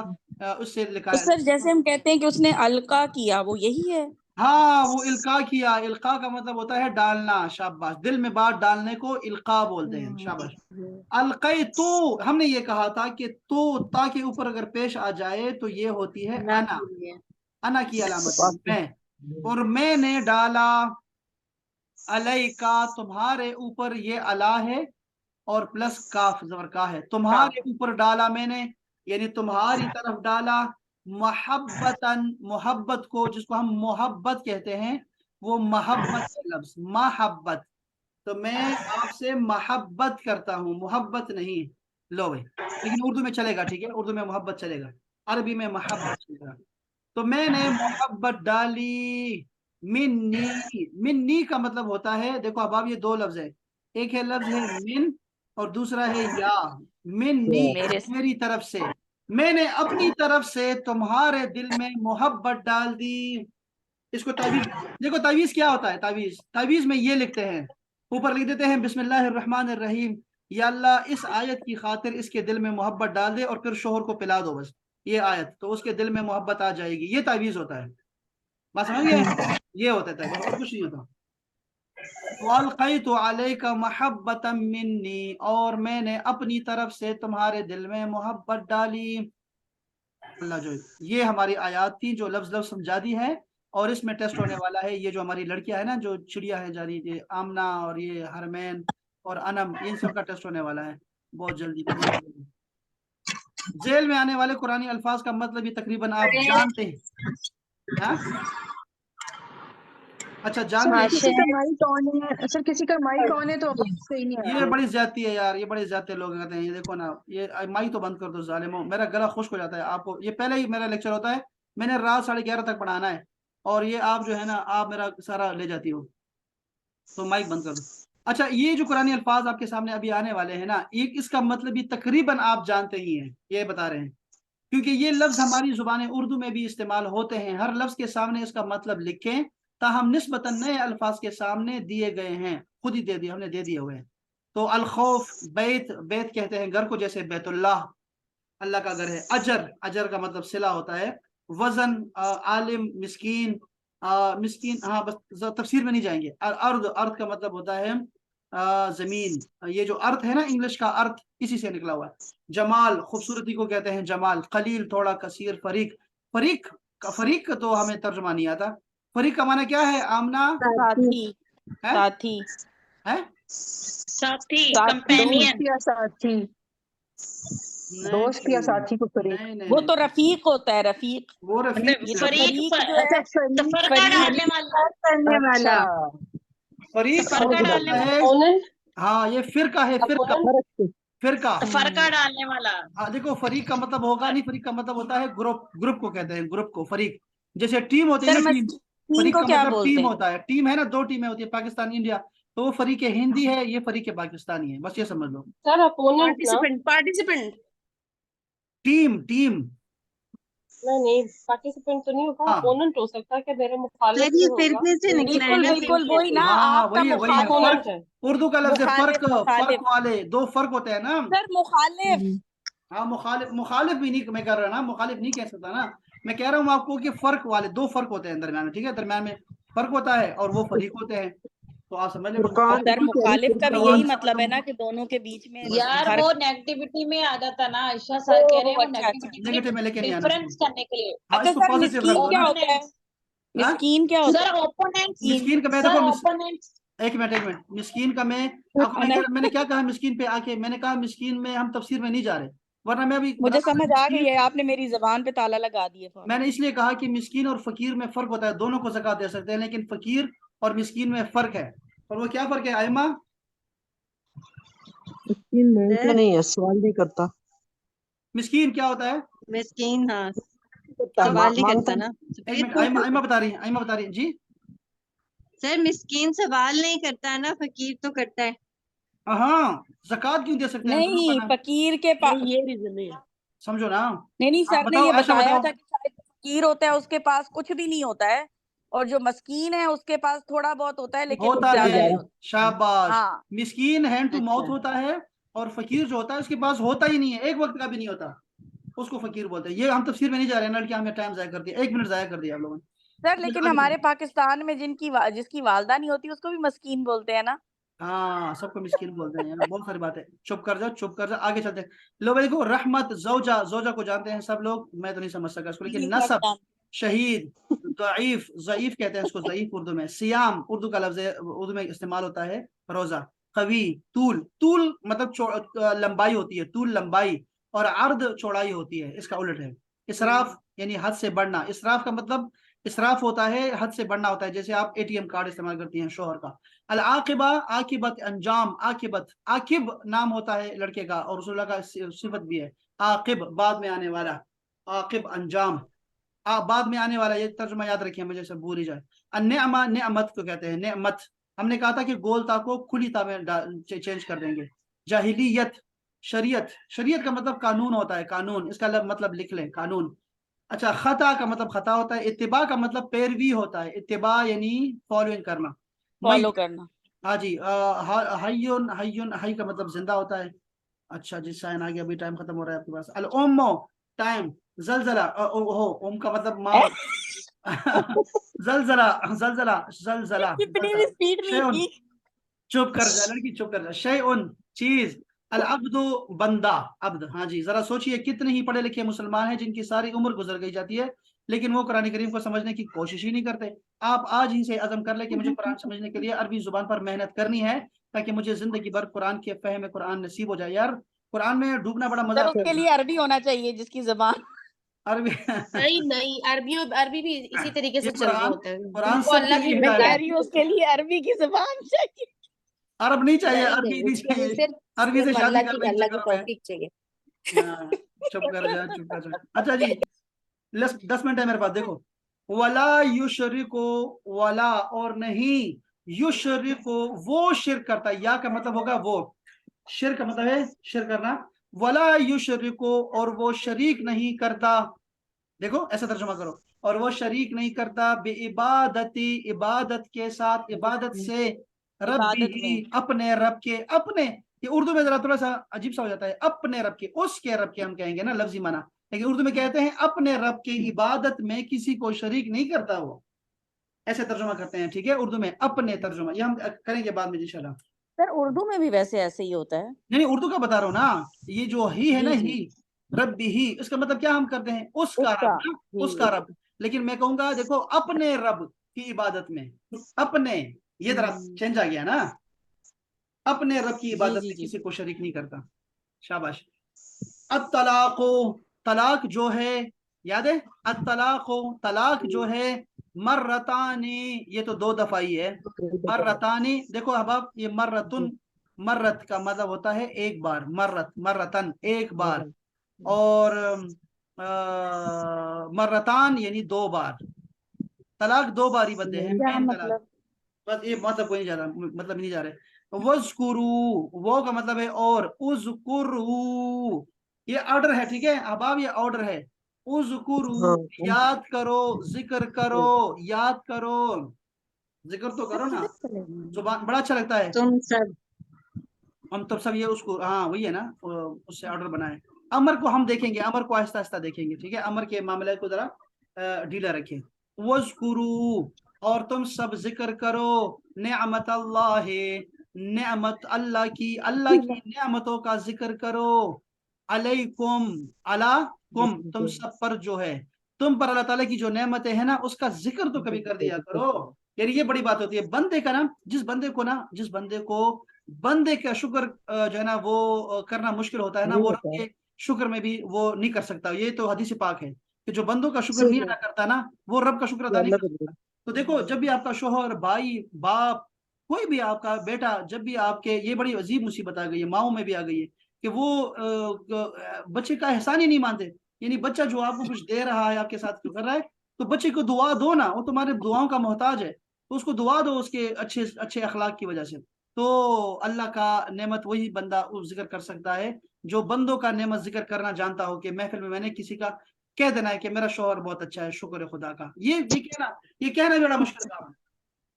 उससे लिखा तो है। सर जैसे हम कहते हैं कि उसने अलका किया, वो यही है? हाँ, वो इल्का किया। इल्का का मतलब होता है डालना। शाबाश, दिल में बात डालने को इल्का बोलते हैं। शाबाश। अलकई तो हमने ये कहा था कि तो ता के ऊपर अगर पेश आ जाए तो ये होती है ना अना। भूलिए। अना की अलामत है मैं। और मैंने डाला, अलैका तुम्हारे ऊपर, ये अला है और प्लस काफ जबर का है, तुम्हारे ऊपर डाला मैंने, यानी तुम्हारी तरफ डाला, मोहब्बतन, मोहब्बत को, जिसको हम मोहब्बत कहते हैं, वो मोहब्बत का लफ्ज मोहब्बत। तो मैं आपसे मोहब्बत करता हूँ, मोहब्बत नहीं। लो भाई, लेकिन उर्दू में चलेगा, ठीक है, उर्दू में मोहब्बत चलेगा, अरबी में मोहब्बत चलेगा। तो मैंने मोहब्बत डाली, मिन्नी। मिन्नी का मतलब होता है, देखो अब ये दो लफ्ज है, एक है लफ्ज है मिन और दूसरा है या। मिन्नी, मेरे से। मेरी तरफ से। मैंने अपनी तरफ से तुम्हारे दिल में मोहब्बत डाल दी। इसको तावीज, देखो तावीज क्या होता है, तावीज, तावीज में ये लिखते हैं, ऊपर लिख देते हैं बिस्मिल्लाहिर्रहमानिर्रहीम, या अल्लाह इस आयत की खातिर इसके दिल में मोहब्बत डाल दे और फिर शोहर को पिला दो बस, ये आयत, तो उसके दिल में मोहब्बत आ जाएगी। ये तावीज होता है, बात समझ गए? ये होता है तावीज, और कुछ नहीं होता। वअल्क़ैतु अलैका महब्बतम मिन्नी, और मैंने अपनी तरफ से तुम्हारे दिल में मोहब्बत डाली। अल्लाह जो, ये हमारी आयात थी जो लफ्ज लफ्ज समझा दी है। और इसमें टेस्ट होने वाला है, ये जो हमारी लड़कियां है ना, जो चिड़िया है जारी, ये आमना और ये हरमैन और अनम, इन सब का टेस्ट होने वाला है बहुत जल्दी, बहुत जल्दी। जेल में आने वाले कुरानी अल्फाज का मतलब ये तकरीबन आप जानते हैं, हाँ? अच्छा, जानते हैं। किसी का माइक ऑन है सर, किसी का माइक ऑन है तो आवाज सही नहीं आ ये रही। बड़ी ज्यादती है यार, ये बड़े ज्यादा लोग कहते हैं। ये देखो ना, ये माई तो बंद कर दो जालिमो, मेरा गला खुश्क हो जाता है। आपको ये पहले ही मेरा लेक्चर होता है, मैंने रात 11:30 तक पढ़ाना है, और ये आप जो है ना, आप मेरा सारा ले जाती हो, तो माइक बंद कर दो। अच्छा, ये जो कुरानी अल्फाज आपके सामने अभी आने वाले हैं ना, एक इसका मतलब ये तकरीबन आप जानते ही हैं, ये बता रहे हैं, क्योंकि ये लफ्ज हमारी जुबान उर्दू में भी इस्तेमाल होते हैं। हर लफ्ज के सामने इसका मतलब लिखें, ताहम निस्बतन नए अल्फाज के सामने दिए गए हैं, खुद ही दे दिए, हमने दे दिए हुए हैं। तो अलखौफ, बैत, बैत कहते हैं घर को, जैसे बैतुल्लाह, अल्लाह का घर है। अजर, अजर का मतलब सिला होता है। वजन, आलिम, मिस्कीन, मिस्कीन, हाँ बस तफसीर में नहीं जाएंगे। अर्द, अर्थ का मतलब होता है जमीन। ये जो अर्थ है ना, इंग्लिश का अर्थ इसी से निकला हुआ है। जमाल, खूबसूरती को कहते हैं जमाल। कलील, थोड़ा, कसीर, फरीक, फरीक का, फरीक का तो हमें तर्जुमा नहीं आता। फरीक का माना क्या है आमना? साथी, है, साथी, है? साथी, साथ- कंपेनियन। दोस्त या साथी, दोस्त या साथी को फरीक। नहीं वो नहीं, तो रफीक होता है, रफीक। वो रफीक, मतलब ये तो फरीक, फरीक जो अच्छा है, तो फरीक, फरका फरीक डालने वाला, करने वाला। फरीक का फरका मतलब डालने होता वाला, है, हाँ ये फिरका है, फिरका, फिरका। तो फरका डालने वाला। हाँ देखो, फरीक का मतलब होगा नहीं, फरीक का मतलब होता है ग्रुप, ग्रुप को कहते हैं, ग्रुप को फरीक। जैसे टीम होती है सर ना, टीम, मस्कीन फरीक को का क्या मतलब बोलते टीम हैं? होता है। टीम है ना, 2 टीमें होती है, पाकिस्तान इंडिया, तो वो फरीक हिंदी है, ये फरीक पाकिस्तानी है, बस ये समझ लो। सर अपोनेंट ना, पार्टिसिपेंट, पार्टिसिपेंट। टीम, टीम, नहीं पार्टिसिपेंट तो नहीं होगा, हाँ अपोनेंट हो सकता है कि मेरे मुखालिफ सर ये जो होगा। फिरके से निकला है बिल्कुल ना, बिल्कुल फिरके वही से। ना, हाँ हाँ, आपका वही है, वही है। मुखालिफ। अपोनेंट फर्क, है। उर्दू का लफ्ज है फर्क, मुखालिफ, फर्क मुखालिफ, वाले 2 फर्क होते हैं ना। सर मुखालिफ। हाँ, मुखालिफ, मुखालिफ भी नहीं मैं कर रहा ना, मुखालिफ नहीं कह सकता ना। मैं कह रहा हूँ आपको कि फर्क वाले 2 फर्क होते हैं दरम्यान में, ठीक है, दरम्यान में फर्क होता है और वो फरीक होते हैं। तो आप समझ लें, सर मुखालिफ का भी यही मतलब है ना कि दोनों के बीच में यार फर्क। वो नेगेटिविटी में आ जाता ना, आयशा सर कह रहे हैं वो अच्छा अच्छा। नेगेटिविटी नेगेटिव में लेके नहीं आना डिफरेंस इसको। करने के लिए। हाँ, अच्छा इसको सर, पॉजिटिव रख मिस्कीन दो क्या ना। होता है? हाँ? मिस्कीन क्या होता सर ओपोनेंट, मिस्कीन का मैं सर देखो, ओपोनेंट, एक मिनट, मिस्कीन का मैं आपको, मैंने क्या कहा मिस्कीन पे आके, मैंने कहा मिस्कीन में हम तफसीर में नहीं जा रहे, वरना मैं अभी मुझे बता समझ आ गई है, आपने मेरी जबान पे ताला लगा दिए फौरन। मैंने इसलिए कहा कि मिस्कीन और फकीर में फर्क होता है। दोनों को ज़कात दे सकते हैं, लेकिन फकीर اور مسکین میں فرق ہے, اور وہ کیا فرق ہے آئمہ؟ مسکین مانگتا نہیں ہے, سوال نہیں کرتا. مسکین کیا ہوتا ہے؟ مسکین ہاں سوال سوال نہیں مانگتا کرتا نا. ایک منٹ, آئمہ بتا رہی ہیں, آئمہ بتا رہی ہیں جی. سر مسکین سوال نہیں کرتا ہے نا, فقیر تو کرتا ہے. ہاں زکوٰۃ کیوں دے سکتے ہیں؟ نہیں فقیر کے پاس یہ ریزن ہے. سمجھو نا. نہیں آپ سر نے بتاؤ یہ عائشہ بتایا بتاؤ. تھا کہ شاید فقیر ہوتا ہے اس کے پاس کچھ بھی نہیں ہوتا ہے, اور جو مسکین ہے اس کے پاس تھوڑا بہت ہوتا ہے لیکن ہوتا زیادہ ہے, نہیں ہوتا. شاباش. ہاں مسکین ہینڈ ٹو ماؤتھ اچھا ہوتا ہے, اور فقیر جو ہوتا ہے اس کے پاس ہوتا ہی نہیں ہے, ایک وقت کا بھی نہیں ہوتا, اس کو فقیر بولتے ہیں. یہ ہم تفسیر میں نہیں جا رہے ہیں, لڑکیاں ہمیں ٹائم ضائع کر دیا, 1 منٹ ضائع کر دیا آپ لوگوں نے. سر, لیکن ہمارے پاکستان میں جس کی والدہ نہیں ہوتی اس کو بھی مسکین بولتے ہیں نا. ہاں سب کو مسکین بولتے ہیں, یہاں بہت ساری بات ہے. چپ کر جاؤ, چپ کر جاؤ, آگے چلتے ہیں. لو بھائی دیکھو, رحمت, زوجہ, زوجہ کو جانتے ہیں سب لوگ, میں تو نہیں سمجھ سکا اس کو, لیکن نصب, شہید, ضعیف, ضعیف کہتے ہیں اس کو, ضعیف اردو میں. سیام اردو کا لفظ ہے, اردو میں استعمال ہوتا ہے روزہ. قوی, طول, طول مطلب لمبائی ہوتی ہے, طول لمبائی, اور عرض چوڑائی ہوتی ہے, اس کا الٹ ہے. اسراف یعنی حد سے بڑھنا, اسراف کا مطلب اسراف ہوتا ہے حد سے بڑھنا ہوتا ہے, جیسے آپ ATM کارڈ استعمال کرتی ہیں شوہر کا. العاقبہ, عاقبت, انجام, عاقبت, عاقب نام ہوتا ہے لڑکے کا, اور رسول اللہ کا صفت بھی ہے. عاقب بعد میں آنے والا, عاقب انجام, بعد میں آنے والا, یہ ترجمہ یاد رکھیے مجھے سے بھول ہی جائے. النعمہ, نعمت کو کہتے ہیں, نعمت. ہم نے کہا تھا کہ گول تا کو کھلی تا میں چینج کر دیں گے. جاہلیت, شریعت, شریعت کا مطلب قانون ہوتا ہے, قانون, اس کا مطلب لکھ لیں, قانون. اچھا, خطا کا مطلب خطا ہوتا ہے. اتباع کا مطلب پیروی ہوتا ہے, اتباع یعنی فالوئنگ کرنا. فالو کرنا. ہاں جی. حیون, حیون, حی کا مطلب زندہ ہوتا ہے. اچھا جی, سائن آ گیا, ابھی ٹائم ختم ہو رہا ہے آپ کے پاس. الام, ٹائم. زلزلہ, اوم کا مطلب ماں. زلزلہ, زلزلہ, زلزلہ, اتنی بھی اسپیڈ نہیں شیئن, کی. چپ کر جا لڑکی, چپ کر جا. شیئن, چیز. العبد, بندہ, عبد. ہاں جی, ذرا سوچئے کتنے ہی پڑھے لکھے مسلمان ہیں جن کی ساری عمر گزر گئی جاتی ہے, لیکن وہ قرآن کریم کو سمجھنے کی کوشش ہی نہیں کرتے. آپ آج ہی سے عزم کر لیں کہ مجھے قرآن سمجھنے کے لیے عربی زبان پر محنت کرنی ہے, تاکہ مجھے زندگی بھر قرآن کے فہم قرآن نصیب ہو جائے. یار قرآن میں ڈوبنا بڑا مزہ سر آتا اس کے ہے. لیے عربی ہونا چاہیے جس کی زبان. عربی نہیں, عربی بھی اسی طریقے سے یہ چل رہے قرآن, ہوتے ہیں, قرآن ان کو سب کے اللہ کی لیے میں ہدایت کہہ ہے. رہی ہوں اس کے لیے عربی کی زبان چاہیے. عرب نہیں چاہیے, نہیں عربی نہیں اس کے لیے چاہیے, عربی سے صرف شادی کر لیں اللہ کی چکر میں. توفیق چاہیے. ہاں, چپ کر جا, چپ کر جا. اچھا جی, 10 منٹ ہے میرے پاس. دیکھو, ولا یشرک, ولا اور نہیں, یشرک وہ شرک کرتا ہے, یا کا مطلب ہوگا وہ, شرک کا مطلب ہے شرک کرنا. ولا یشرک, اور وہ شریک نہیں کرتا. دیکھو ایسا ترجمہ کرو, اور وہ شریک نہیں کرتا, بے عبادتی, عبادت کے ساتھ, عبادت سے, رب عبادت میں. بھی, اپنے رب کے, اپنے. یہ اردو میں ذرا تھوڑا سا عجیب سا ہو جاتا ہے, اپنے رب کے, اس کے رب کے ہم کہیں گے نا لفظی معنی, لیکن اردو میں کہتے ہیں اپنے رب کی عبادت میں کسی کو شریک نہیں کرتا وہ, ایسے ترجمہ کرتے ہیں. ٹھیک ہے, اردو میں اپنے ترجمہ, یہ ہم کریں گے بعد میں انشاءاللہ. سر اردو میں بھی ویسے ایسے ہی ہوتا ہے. نہیں, اردو کا بتا رہا ہوں نا, یہ جو ہی ہے نا, جی جی, ہی, رب ہی, اس کا مطلب کیا ہم کرتے ہیں, اس کا اس رب کا. نا, جی اس کا رب. لیکن میں کہوں گا دیکھو, اپنے رب کی عبادت میں, اپنے, یہ ذرا چینج آ گیا نا, اپنے رب کی جی عبادت جی میں جی. کسی کو شریک نہیں کرتا. شاباش. الطلاق, طلاق جو ہے, یاد ہے, الطلاق, طلاق جو ہے, مرتانی, یہ تو 2 دفعہ ہی ہے. مرتانی, دیکھو احباب, یہ مرتن, مرت کا مطلب ہوتا ہے ایک بار, مرت, مرتن ایک بار, اور مرتان یعنی 2 بار. طلاق 2 بار ہی بنتے ہیں, کیا مین طلاق. مطلب؟ بس یہ مطلب کوئی نہیں جا رہا, مطلب نہیں جا رہے. وذکرو, وہ کا مطلب ہے اور, اذکرو, یہ آرڈر ہے. ٹھیک ہے احباب, یہ آرڈر ہے. اذکرو, یاد کرو, ذکر کرو, یاد کرو, ذکر تو کرو نا, زبان بڑا اچھا لگتا ہے. تم سب ہم تب سب یہ اس کو, ہاں وہی ہے نا, اس سے آرڈر بنائے. امر کو ہم دیکھیں گے, امر کو آہستہ آہستہ دیکھیں گے. ٹھیک ہے, امر کے معاملے کو ذرا ڈھیلا رکھیں. وذکرو, اور تم سب ذکر کرو, نعمت اللہ, نعمت اللہ کی, اللہ کی نعمتوں کا ذکر کرو. علیکم, علیکم, تم سب پر جو ہے, تم پر اللہ تعالیٰ کی جو نعمتیں ہیں نا, اس کا ذکر تو کبھی کر دیا کرو. یعنی یہ بڑی بات ہوتی ہے بندے کا نا, جس بندے کو بندے کا شکر جو ہے نا وہ کرنا مشکل ہوتا ہے نا, وہ رب کے شکر میں بھی وہ نہیں کر سکتا. یہ تو حدیث پاک ہے کہ جو بندوں کا شکر نہیں ادا کرتا نا, وہ رب کا شکر ادا نہیں کر سکتا. تو دیکھو جب بھی آپ کا شوہر، بھائی، باپ، کوئی بھی آپ کا بیٹا، جب بھی آپ کے، یہ بڑی عجیب مصیبت آ گئی ہے، ماؤں میں بھی آ گئی ہے کہ وہ بچے کا احسان ہی نہیں مانتے. یعنی بچہ جو آپ کو کچھ دے رہا ہے، آپ کے ساتھ کر رہا ہے، تو بچے کو دعا دو نا، وہ تمہارے دعاؤں کا محتاج ہے، تو اس کو دعا دو اس کے اچھے اچھے اخلاق کی وجہ سے. تو اللہ کا نعمت وہی بندہ ذکر کر سکتا ہے جو بندوں کا نعمت ذکر کرنا جانتا ہو، کہ محفل میں نے کسی کا کہہ دینا ہے کہ میرا شوہر بہت اچھا ہے، شکر ہے خدا کا. یہ کہنا بڑا مشکل کام ہے.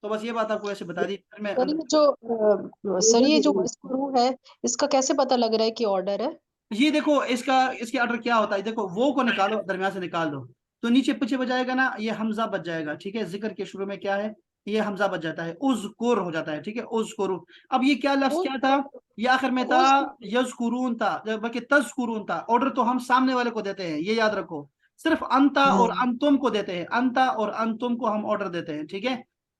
تو بس یہ بات آپ کو ایسے بتا دی. میں سر یہ جو سر یہ جو اسکرو ہے اس کا کیسے پتہ لگ رہا ہے کہ آرڈر ہے؟ یہ دیکھو اس کے آرڈر کیا ہوتا ہے. دیکھو وہ کو نکالو، درمیان سے نکال دو، تو نیچے پیچھے بجائے گا نا، یہ حمزہ بچ جائے گا. ٹھیک ہے، ذکر کے شروع میں کیا ہے، یہ حمزہ بچ جاتا ہے، اذکر ہو جاتا ہے. ٹھیک ہے، اذکرو. اب یہ کیا لفظ کیا تھا، یہ آخر میں تھا یذکرون تھا، بلکہ تذکرون تھا. آرڈر تو ہم سامنے والے کو دیتے ہیں، یہ یاد رکھو. صرف انتا اور انتم کو دیتے ہیں، انتا اور انتم کو ہم آرڈر دیتے ہیں. ٹھیک ہے،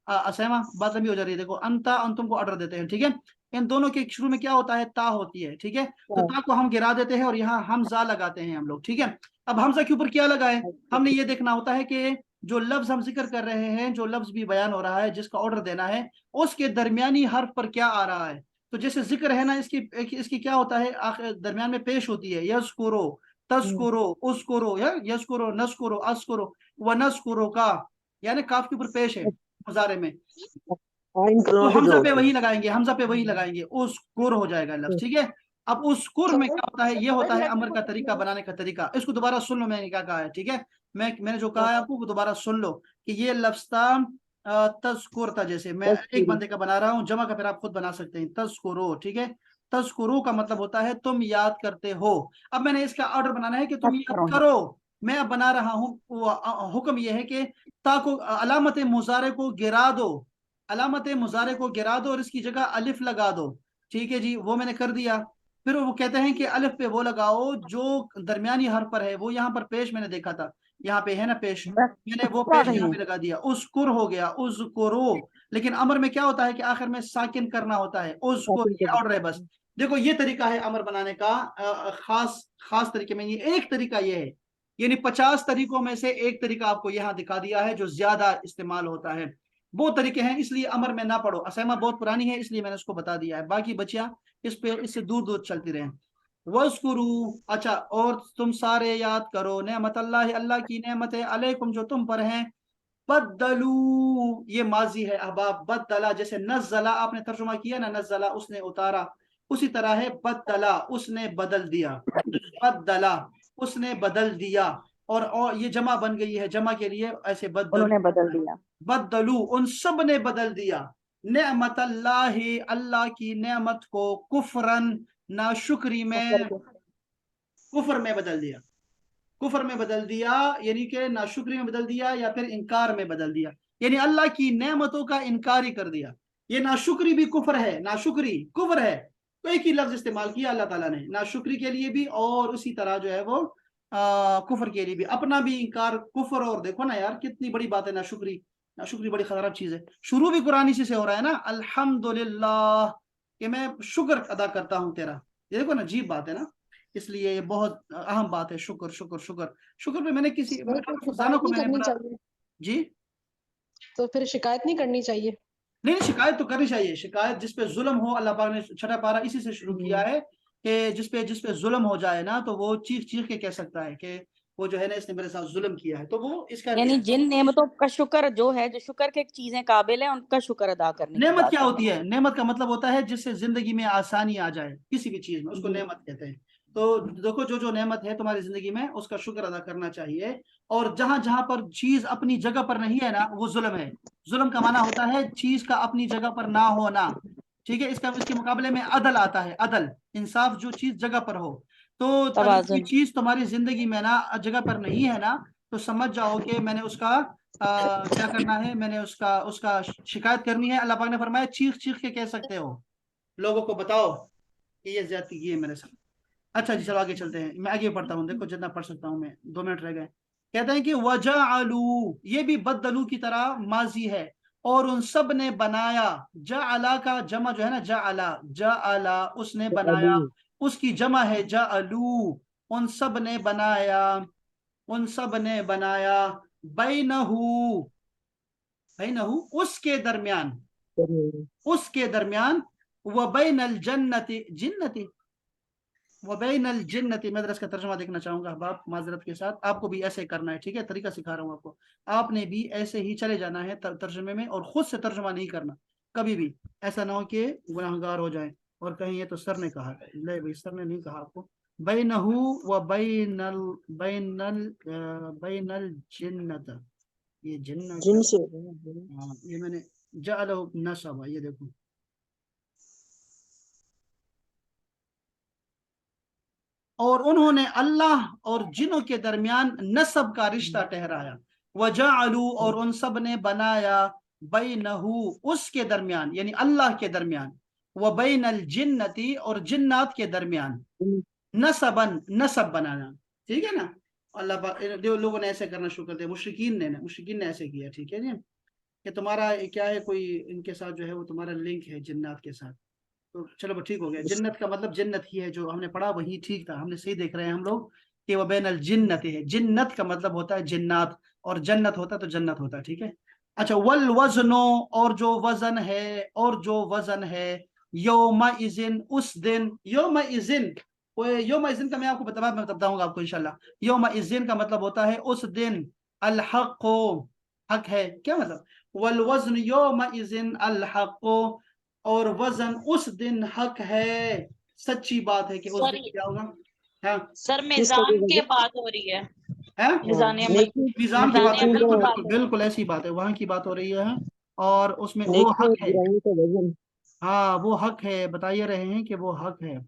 اسیما بات لمبی ہو جا رہی ہے. دیکھو انتا انتم کو آرڈر دیتے ہیں. ٹھیک ہے، ان دونوں کے شروع میں کیا ہوتا ہے، تا ہوتی ہے. ٹھیک ہے، تو تا کو ہم گرا دیتے ہیں اور یہاں حمزہ لگاتے ہیں ہم لوگ. ٹھیک ہے، اب حمزہ کے اوپر کیا لگائے، ہم نے یہ دیکھنا ہوتا ہے کہ جو لفظ ہم ذکر کر رہے ہیں، جو لفظ بھی بیان ہو رہا ہے، جس کا آرڈر دینا ہے، اس کے درمیانی حرف پر کیا آ رہا ہے. تو جیسے ذکر ہے نا، اس کی کیا ہوتا ہے، آخر درمیان میں پیش ہوتی ہے، یذکرو، تذکرو، اذکرو، یذکرو، نذکرو، اذکرو، ونذکرو کا، یعنی کاف کے اوپر پیش ہے مضارع میں. تو حمزہ پہ وہی لگائیں گے، حمزہ پہ وہی لگائیں گے، اذکر ہو جائے گا لفظ. ٹھیک ہے، اب اذکر میں کیا ہوتا ہے، یہ ہوتا ہے امر کا طریقہ، بنانے کا طریقہ. اس کو دوبارہ سن لو، میں نے کیا کہا ہے. ٹھیک ہے، میں نے جو کہا ہے آپ کو وہ دوبارہ سن لو، کہ یہ لفظ تھا تذکر تھا. جیسے میں ایک بندے کا بنا رہا ہوں، جمع کا پھر آپ خود بنا سکتے ہیں، تذکرو. ٹھیک ہے، تذکرو کا مطلب ہوتا ہے تم یاد کرتے ہو. اب میں نے اس کا آرڈر بنانا ہے کہ تم یاد کرو. میں اب بنا رہا ہوں، حکم یہ ہے کہ تا کو، علامت مضارع کو گرا دو، علامت مضارع کو گرا دو اور اس کی جگہ الف لگا دو. ٹھیک ہے جی، وہ میں نے کر دیا. پھر وہ کہتے ہیں کہ الف پہ وہ لگاؤ جو درمیانی حرف پر ہے. وہ یہاں پر پیش میں نے دیکھا تھا، یہاں پہ ہے نا پیش، میں نے وہ پیش یہاں پہ لگا دیا، اذکر ہو گیا، اذکرو. لیکن امر میں کیا ہوتا ہے کہ آخر میں ساکن کرنا ہوتا ہے، اذکر. یہ آرڈر ہے بس. دیکھو یہ طریقہ ہے امر بنانے کا، خاص طریقے میں. یہ ایک طریقہ یہ ہے، یعنی 50 طریقوں میں سے ایک طریقہ آپ کو یہاں دکھا دیا ہے جو زیادہ استعمال ہوتا ہے. بہت طریقے ہیں، اس لیے امر میں نہ پڑھو. اسیما بہت پرانی ہے، اس لیے میں نے اس کو بتا دیا ہے. باقی بچیاں اس سے دور دور چلتی رہیں. وَاذْكُرُوا، اچھا، اور تم سارے یاد کرو، نعمت اللہ، اللہ کی نعمت ہے، علیکم جو تم پر ہیں. بدلو، یہ ماضی ہے احباب. بدلا، جیسے نزلہ آپ نے ترجمہ کیا نا، نزلہ اس نے اتارا، اسی طرح ہے بدلا، اس نے بدل دیا. بدلا، اس نے بدل دیا. اور یہ جمع بن گئی ہے، جمع کے لیے ایسے انہوں نے بدل دیا. بدلو، ان سب نے بدل دیا. نعمت اللہ، اللہ کی نعمت کو، کفرن، ناشکری میں، کفر میں بدل دیا. کفر میں بدل دیا یعنی کہ ناشکری میں بدل دیا، یا پھر انکار میں بدل دیا، یعنی اللہ کی نعمتوں کا انکار ہی کر دیا. یہ ناشکری بھی کفر ہے، ناشکری کفر ہے. تو ایک ہی لفظ استعمال کیا اللہ تعالیٰ نے، ناشکری کے لیے بھی اور اسی طرح جو ہے وہ کفر کے لیے بھی. اپنا بھی انکار کفر. اور دیکھو نا یار کتنی بڑی بات ہے ناشکری. ناشکری بڑی خراب چیز ہے. شروع بھی قرآن اسی سے ہو رہا ہے نا، الحمدللہ، کہ میں شکر ادا کرتا ہوں تیرا. یہ دیکھو نا، عجیب بات ہے نا. اس لیے یہ بہت اہم بات ہے، شکر شکر شکر. شکر پہ میں نے کسی شکایت نہیں کرنی چاہیے. جی، تو پھر شکایت نہیں کرنی چاہیے. نہیں، شکایت تو کرنی چاہیے. شکایت جس پہ ظلم ہو، اللہ پاک نے چھٹا پارا اسی سے شروع کیا ہے کہ جس پہ ظلم ہو جائے نا، تو وہ چیخ چیخ کے کہہ سکتا ہے کہ وہ جو ہے نا، اس نے میرے ساتھ ظلم کیا ہے. تو وہ اس کا یعنی جن نعمتوں کا شکر جو ہے، جو شکر کے چیزیں قابل ہیں، ان کا شکر ادا کرنے کی نعمت بات کیا ہے. ہوتی ہے، نعمت کا مطلب ہوتا ہے جس سے زندگی میں آسانی آ جائے، کسی بھی چیز میں، اس کو نعمت کہتے ہیں. تو دیکھو جو نعمت ہے تمہاری زندگی میں، اس کا شکر ادا کرنا چاہیے. اور جہاں جہاں پر چیز اپنی جگہ پر نہیں ہے نا، وہ ظلم ہے. ظلم کا معنی ہوتا ہے چیز کا اپنی جگہ پر نہ ہونا. ٹھیک ہے، اس کے مقابلے میں عدل آتا ہے، عدل، انصاف، جو چیز جگہ پر ہو. تو اگر کوئی چیز تمہاری زندگی میں نا جگہ پر نہیں ہے نا، تو سمجھ جاؤ کہ میں نے اس کا کیا کرنا ہے، میں نے اس کا شکایت کرنی ہے. اللہ پاک نے فرمایا چیخ چیخ کے کہہ سکتے ہو، لوگوں کو بتاؤ کہ یہ زیادتی کی ہے میرے ساتھ. اچھا جی، چلو آگے چلتے ہیں. میں آگے پڑھتا ہوں، دیکھو جتنا پڑھ سکتا ہوں میں، 2 منٹ رہ گئے. کہتے ہیں کہ وَجَعَلُوا، یہ بھی بدلو کی طرح ماضی ہے، اور ان سب نے بنایا. جعلا کا جمع جو ہے نا، جعلا، اس نے بنایا. اس کی جمع ہے جعلو. ان سب نے بنایا، ان سب نے بنایا. بینہو، बैनहु उसके दरमियान, उसके दरमियान, व बैनल जन्नति जिन्नति, व बैनल जिन्नति। मैं इसका तर्जुमा देखना चाहूंगा बाप माजरत के साथ, आपको भी ऐसे करना है, ठीक है, तरीका सिखा रहा हूँ आपको, आपने भी ऐसे ही चले जाना है तर्जुमे में, और खुद से तर्जुमा नहीं करना कभी भी, ऐसा ना हो कि गुनाहगार हो जाए और कहीं ये तो सर ने कहा, ले भाई सर ने नहीं कहा आपको। बैनहु व बैनल बैनल बैनल जिन्नत, ये जिन्नत, जिन से हाँ ये मैंने जअलहु नसबा, ये देखो और उन्होंने अल्लाह और जिनों के दरमियान नसब का रिश्ता ठहराया, वजअलू और उन सब ने बनाया, बैनहु उसके दरमियान यानी अल्लाह के दरमियान, व बैनल जिन्नति और जिन्नात के दरमियान, नसबन नसब बनाना, ठीक है ना। अल्लाह पाक लोगों ने ऐसे करना शुरू कर दिया, मुशरिकीन ने ऐसे किया, ठीक है जी, कि तुम्हारा क्या है कोई इनके साथ जो है वो तुम्हारा लिंक है जिन्नात के साथ, तो चलो ठीक हो गया। जिन्नत का मतलब जिन्नत ही है, जो हमने पढ़ा वही ठीक था, हमने सही देख रहे हैं हम लोग कि वह बैनल जिन्नत है, जिन्नत का मतलब होता है जिन्नात, और जन्नत होता है तो जन्नत होता है, ठीक है। अच्छा, वल वजनो और जो वजन है, और जो वजन है, यौमा इज़िन उस दिन, यौमा इज़िन, यौमा इज़िन का मैं आपको बताऊंगा आपको इंशाल्लाह। यौमा इज़िन का मतलब होता है उस दिन, अल हक़ हक है, क्या मतलब, वल वज़न यौमा इज़िन अल हक़, और वजन उस दिन हक है, सच्ची बात है कि उस दिन क्या होगा। हाँ सर मिजान की बात हो रही है, मिजान की बात है, बिल्कुल बिल्कुल बिल्कुल ऐसी बात है, वहाँ की बात हो रही है, और उसमें वो हक है, हाँ वो हक है, बताइए रहे हैं कि वो हक है।